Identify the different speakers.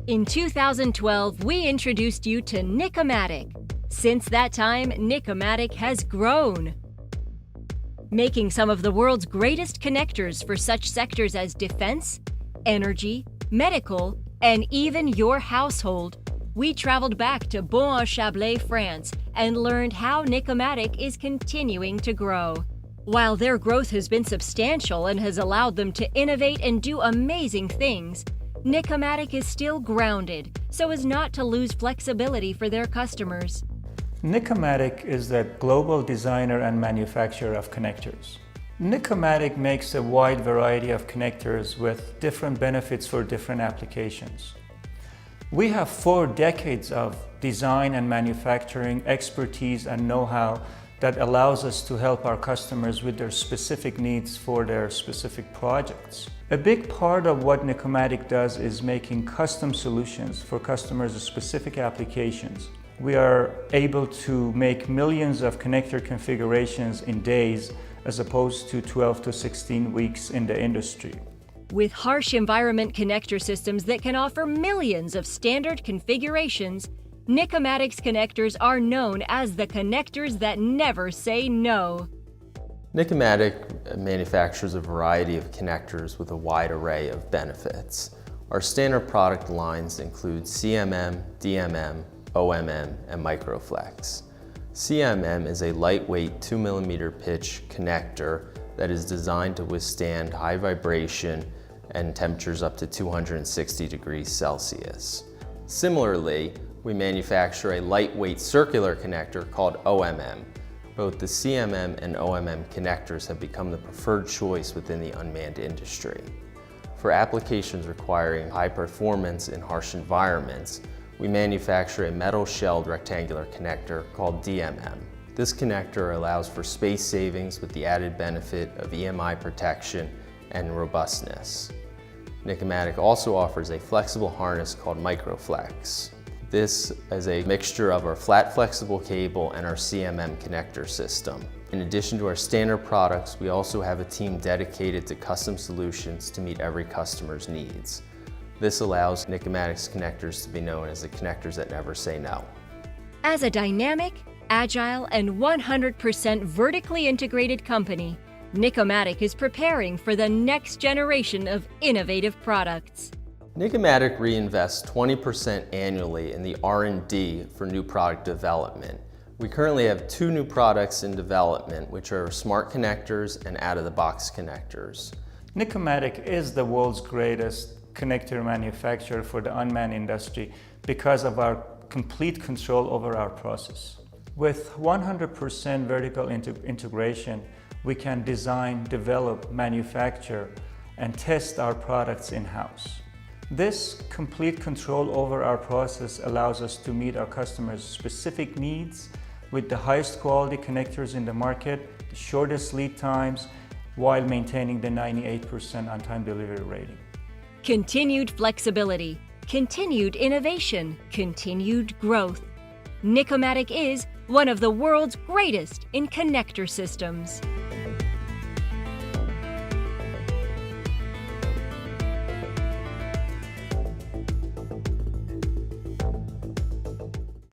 Speaker 1: In 2012, we introduced you to Nicomatic. Since that time, Nicomatic has grown, making some of the world's greatest connectors for such sectors as defense, energy, medical, and even your household. We traveled back to Beaune-en-Chablais, France, and learned how Nicomatic is continuing to grow. While their growth has been substantial and has allowed them to innovate and do amazing things, Nicomatic is still grounded so as not to lose flexibility for their customers.
Speaker 2: Nicomatic is the global designer and manufacturer of connectors. Nicomatic makes a wide variety of connectors with different benefits for different applications. We have 4 decades of design and manufacturing expertise and know-how that allows us to help our customers with their specific needs for their specific projects. A big part of what Nicomatic does is making custom solutions for customers' specific applications. We are able to make millions of connector configurations in days as opposed to 12 to 16 weeks in the industry.
Speaker 1: With harsh environment connector systems that can offer millions of standard configurations, Nicomatic's connectors are known as the connectors that never say no.
Speaker 3: Nicomatic manufactures a variety of connectors with a wide array of benefits. Our standard product lines include CMM, DMM, OMM, and Microflex. CMM is a lightweight 2mm pitch connector that is designed to withstand high vibration and temperatures up to 260 degrees Celsius. Similarly, we manufacture a lightweight circular connector called OMM. Both the CMM and OMM connectors have become the preferred choice within the unmanned industry. For applications requiring high performance in harsh environments, we manufacture a metal-shelled rectangular connector called DMM. This connector allows for space savings with the added benefit of EMI protection and robustness. Nicomatic also offers a flexible harness called Microflex. This is a mixture of our flat flexible cable and our CMM connector system. In addition to our standard products, we also have a team dedicated to custom solutions to meet every customer's needs. This allows Nicomatic's connectors to be known as the connectors that never say no.
Speaker 1: As a dynamic, agile, and 100% vertically integrated company, Nicomatic is preparing for the next generation of innovative products.
Speaker 3: Nicomatic reinvests 20% annually in the R&D for new product development. We currently have 2 new products in development, which are smart connectors and out-of-the-box connectors.
Speaker 2: Nicomatic is the world's greatest connector manufacturer for the unmanned industry because of our complete control over our process. With 100% vertical integration, we can design, develop, manufacture, and test our products in-house. This complete control over our process allows us to meet our customers' specific needs with the highest quality connectors in the market, the shortest lead times, while maintaining the 98% on-time delivery rating.
Speaker 1: Continued flexibility, continued innovation, continued growth. Nicomatic is one of the world's greatest in connector systems.